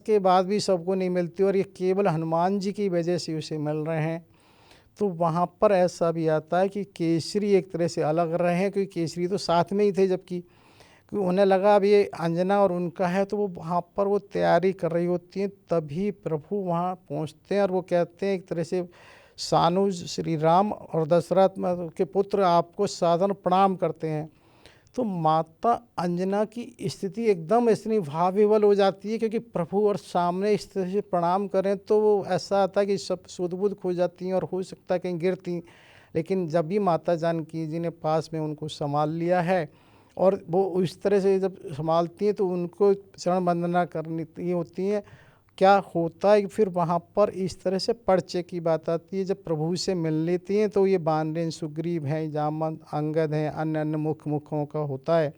के बाद भी सबको नहीं मिलती और ये केवल हनुमान जी की वजह से उसे मिल रहे हैं। तो वहाँ पर ऐसा भी आता है कि केसरी एक तरह से अलग रहे हैं, क्योंकि केसरी तो साथ में ही थे, जबकि क्योंकि उन्हें लगा अब ये अंजना और उनका है, तो वो वहाँ पर वो तैयारी कर रही होती हैं। तभी प्रभु वहाँ पहुँचते हैं और वो कहते हैं एक तरह से, सानुज श्री राम और दशरथ के पुत्र आपको सादर प्रणाम करते हैं। तो माता अंजना की स्थिति एकदम इतनी भाव विवल हो जाती है, क्योंकि प्रभु और सामने इस तरह से प्रणाम करें तो वो ऐसा आता है कि सब सुध-बुध खो जाती हैं और हो सकता है कहीं गिरती। लेकिन जब भी माता जानकी जी ने पास में उनको संभाल लिया है और वो उस तरह से जब संभालती हैं तो उनको चरण वंदना करनी होती है। क्या होता है कि फिर वहाँ पर इस तरह से परिचय की बात आती है। जब प्रभु से मिल लेती हैं तो ये वानरेन, सुग्रीव हैं, जामवंत, अंगद हैं, अन्य मुखों का होता है।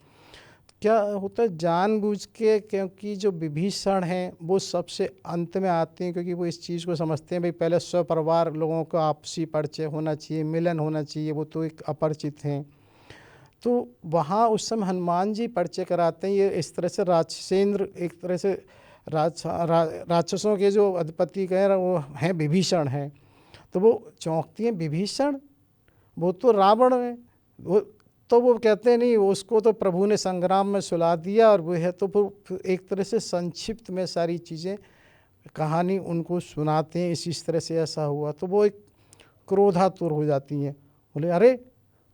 क्या होता है जानबूझ के, क्योंकि जो विभीषण हैं वो सबसे अंत में आते हैं, क्योंकि वो इस चीज़ को समझते हैं भाई पहले स्वपरिवार लोगों का आपसी परिचय होना चाहिए, मिलन होना चाहिए, वो तो एक अपरिचित हैं। तो वहाँ उस समय हनुमान जी परिचय कराते हैं। ये इस तरह से राक्षसेंद्र, एक तरह से राक्षसों के जो अधिपति कह रहे वो हैं विभीषण हैं। तो वो चौंकती हैं, विभीषण वो तो रावण है। वो तो वो कहते हैं नहीं, उसको तो प्रभु ने संग्राम में सुला दिया और वो है। तो फिर एक तरह से संक्षिप्त में सारी चीज़ें कहानी उनको सुनाते हैं, इस तरह से ऐसा हुआ। तो वो एक क्रोधातुर हो जाती हैं, बोले अरे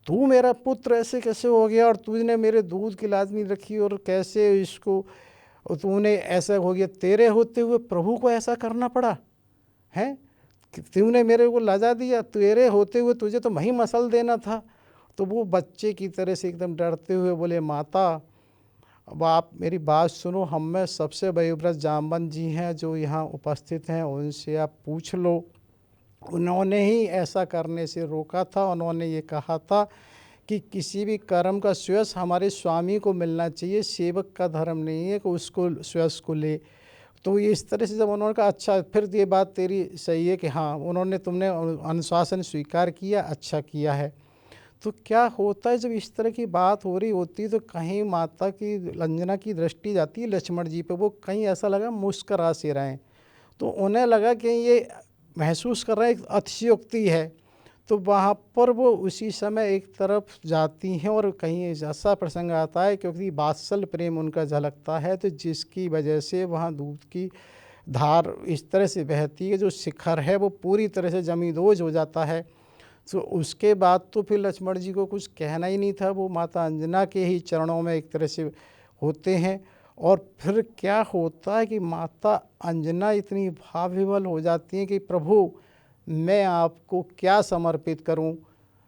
तू मेरा पुत्र ऐसे कैसे हो गया, और तूने मेरे दूध की लाज नहीं रखी, और कैसे इसको तूने ऐसा हो गया, तेरे होते हुए प्रभु को ऐसा करना पड़ा है, तूने मेरे को लजा दिया, तेरे होते हुए तुझे तो वहीं मसल देना था। तो वो बच्चे की तरह से एकदम डरते हुए बोले, माता अब आप मेरी बात सुनो, हम में सबसे वयोवृद्ध जामवंत जी हैं जो यहाँ उपस्थित हैं, उनसे आप पूछ लो। उन्होंने ही ऐसा करने से रोका था। उन्होंने ये कहा था कि किसी भी कर्म का श्रेयस हमारे स्वामी को मिलना चाहिए, सेवक का धर्म नहीं है कि उसको श्रेयस को ले। तो ये इस तरह से जब उन्होंने कहा अच्छा फिर ये बात तेरी सही है कि हाँ उन्होंने तुमने अनुशासन स्वीकार किया, अच्छा किया है। तो क्या होता है जब इस तरह की बात हो रही होती है तो कहीं माता की अंजना की दृष्टि जाती है लक्ष्मण जी पे। वो कहीं ऐसा लगा मुस्करा से रहे हैं, तो उन्हें लगा कि ये महसूस कर रहे हैं एक अतिशयोक्ति है। तो वहाँ पर वो उसी समय एक तरफ जाती हैं और कहीं ऐसा प्रसंग आता है, क्योंकि वात्सल प्रेम उनका झलकता है, तो जिसकी वजह से वहाँ दूध की धार इस तरह से बहती है, जो शिखर है वो पूरी तरह से जमींदोज हो जाता है। तो उसके बाद तो फिर लक्ष्मण जी को कुछ कहना ही नहीं था, वो माता अंजना के ही चरणों में एक तरह से होते हैं। और फिर क्या होता है कि माता अंजना इतनी भाव विवल हो जाती हैं कि प्रभु मैं आपको क्या समर्पित करूं,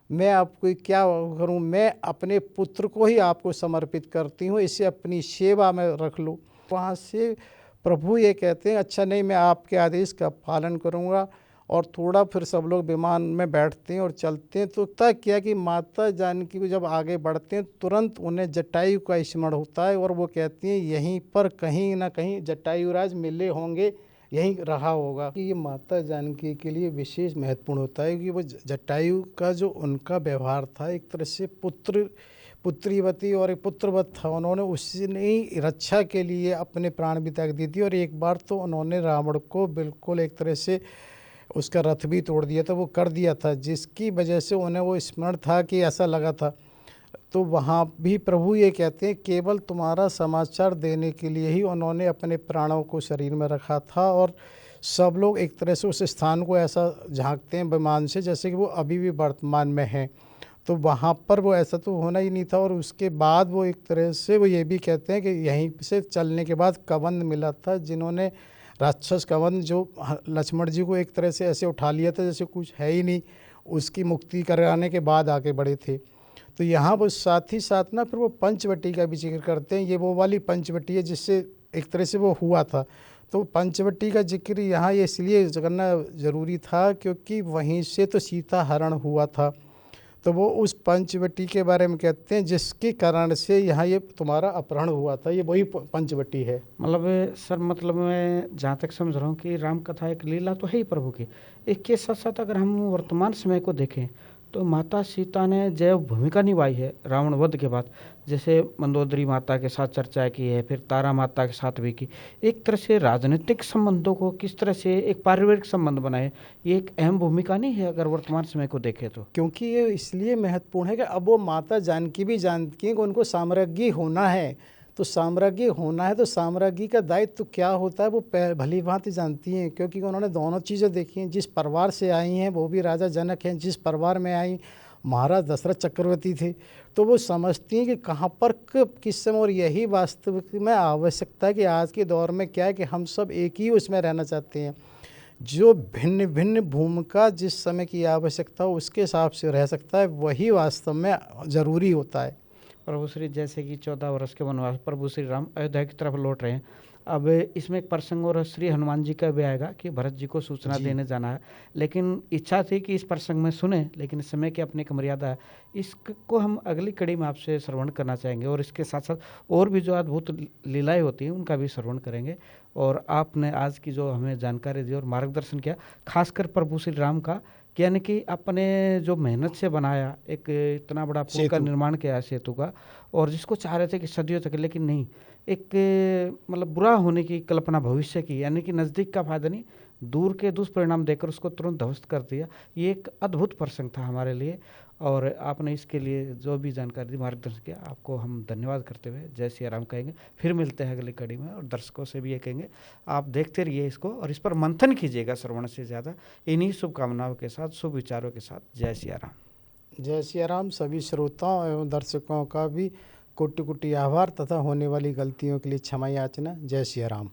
मैं आपको क्या करूं, मैं अपने पुत्र को ही आपको समर्पित करती हूं, इसे अपनी सेवा में रख लो। वहाँ से प्रभु ये कहते हैं अच्छा नहीं, मैं आपके आदेश का पालन करूंगा। और थोड़ा फिर सब लोग विमान में बैठते हैं और चलते हैं। तो तय किया कि माता जानकी को जब आगे बढ़ते हैं तुरंत उन्हें जटायु का स्मरण होता है, और वो कहती हैं यहीं पर कहीं ना कहीं जटायुराज मिले होंगे, यहीं रहा होगा। कि ये माता जानकी के लिए विशेष महत्वपूर्ण होता है कि वो जटायु का जो उनका व्यवहार था एक तरह से पुत्रीवती और एक पुत्रवत था। उन्होंने उसने ही रक्षा के लिए अपने प्राण भी त्याग दी थी। और एक बार तो उन्होंने रावण को बिल्कुल एक तरह से उसका रथ भी तोड़ दिया था, वो कर दिया था, जिसकी वजह से उन्हें वो स्मरण था कि ऐसा लगा था। तो वहाँ भी प्रभु ये कहते हैं केवल तुम्हारा समाचार देने के लिए ही उन्होंने अपने प्राणों को शरीर में रखा था। और सब लोग एक तरह से उस स्थान को ऐसा झांकते हैं विमान से जैसे कि वो अभी भी वर्तमान में हैं। तो वहाँ पर वो ऐसा तो होना ही नहीं था। और उसके बाद वो एक तरह से वो ये भी कहते हैं कि यहीं से चलने के बाद कवंद मिला था, जिन्होंने राक्षस कवंद जो लक्ष्मण जी को एक तरह से ऐसे उठा लिया था जैसे कुछ है ही नहीं, उसकी मुक्ति कराने के बाद आगे बढ़े थे। तो यहाँ वो साथ ही साथ ना फिर वो पंचवटी का भी जिक्र करते हैं। ये वो वाली पंचवटी है जिससे एक तरह से वो हुआ था। तो पंचवटी का जिक्र यहाँ ये इसलिए करना ज़रूरी था क्योंकि वहीं से तो सीता हरण हुआ था। तो वो उस पंचवटी के बारे में कहते हैं जिसके कारण से यहाँ ये तुम्हारा अपहरण हुआ था, ये वही पंचवटी है। मतलब सर, मतलब मैं जहाँ तक समझ रहा हूँ कि राम कथा एक लीला तो है ही प्रभु की। इसके साथ साथ अगर हम वर्तमान समय को देखें तो माता सीता ने जो भूमिका निभाई है रावण वध के बाद, जैसे मंदोदरी माता के साथ चर्चा की है, फिर तारा माता के साथ भी की, एक तरह से राजनीतिक संबंधों को किस तरह से एक पारिवारिक संबंध बनाए, ये एक अहम भूमिका नहीं है अगर वर्तमान समय को देखें तो? क्योंकि ये इसलिए महत्वपूर्ण है कि अब वो माता जानकी भी जानती हैं कि उनको साम्राज्ञी होना है, तो साम्राज्ञी होना है तो साम्राज्ञी का दायित्व क्या होता है वो भली भांति जानती हैं, क्योंकि उन्होंने दोनों चीज़ें देखी हैं। जिस परिवार से आई हैं वो भी राजा जनक हैं, जिस परिवार में आई महाराज दशरथ चक्रवर्ती थे, तो वो समझती हैं कि कहाँ पर किस समय। और यही वास्तविक में आवश्यकता है कि आज के दौर में क्या है कि हम सब एक ही उसमें रहना चाहते हैं। जो भिन्न भिन्न भूमिका जिस समय की आवश्यकता हो उसके हिसाब से रह सकता है, वही वास्तव में ज़रूरी होता है। प्रभु श्री जैसे कि 14 वर्ष के वनवास प्रभु श्री राम अयोध्या की तरफ लौट रहे हैं। अब इसमें एक प्रसंग और श्री हनुमान जी का भी आएगा कि भरत जी को सूचना देने जाना है, लेकिन इच्छा थी कि इस प्रसंग में सुने, लेकिन समय की अपनी एक मर्यादा है। इसको हम अगली कड़ी में आपसे श्रवण करना चाहेंगे और इसके साथ साथ और भी जो अद्भुत लीलाएं होती हैं उनका भी श्रवण करेंगे। और आपने आज की जो हमें जानकारी दी और मार्गदर्शन किया, खासकर प्रभु श्री राम का, यानी कि अपने जो मेहनत से बनाया एक इतना बड़ा पुल का निर्माण किया सेतु का, और जिसको चाह रहे थे कि सदियों तक, लेकिन नहीं, एक मतलब बुरा होने की कल्पना भविष्य की, यानी कि नज़दीक का फायदा नहीं, दूर के दुष्परिणाम देकर उसको तुरंत ध्वस्त कर दिया। ये एक अद्भुत प्रसंग था हमारे लिए, और आपने इसके लिए जो भी जानकारी दी, मार्गदर्शन किया, आपको हम धन्यवाद करते हुए जय सिया राम कहेंगे। फिर मिलते हैं अगली कड़ी में, और दर्शकों से भी ये कहेंगे आप देखते रहिए इसको और इस पर मंथन कीजिएगा श्रवण से ज़्यादा। इन्हीं शुभकामनाओं के साथ, शुभ विचारों के साथ, जय सिया राम। जय सिया राम। सभी श्रोताओं एवं दर्शकों का भी कोटि कोटि आभार तथा होने वाली गलतियों के लिए क्षमा याचना। जय सिया राम।